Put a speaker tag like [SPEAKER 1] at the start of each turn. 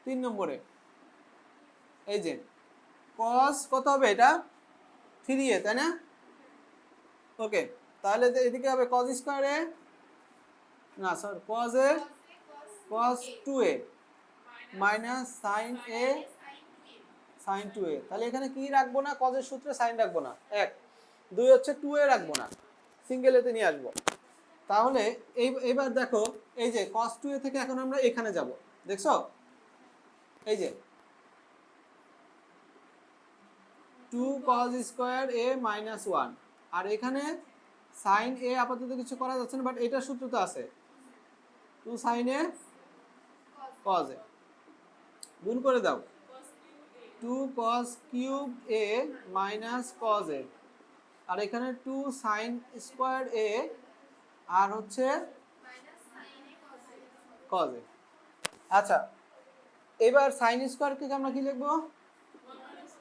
[SPEAKER 1] 3 নম্বরে এই যে cos কত হবে এটা 3a তাই না ওকে তাহলে এদিকে হবে cos স্কয়ার a না sorry cos a cos 2a minus sin a sin 2a তাহলে এখানে কি রাখবো না cos এর সূত্রে sin রাখবো না 1 2 হচ্ছে 2a রাখবো না সিঙ্গেল এতে নিয়ে আসবো তাহলে এইবার দেখো এই যে cos 2a থেকে এখন আমরা এখানে যাব দেখছো এই যে 2 cos স্কয়ার a মাইনাস 1 আর এখানে sin a আপাতত কিছু করা যাচ্ছে না বাট এটা সূত্র তো আছে 2 sin a cos a গুণ করে দাও 2 cos cube a minus cos a আর এখানে 2 sin স্কয়ার a আর হচ্ছে cos a আচ্ছা এবার sin স্কয়ার কে আমরা কি লিখব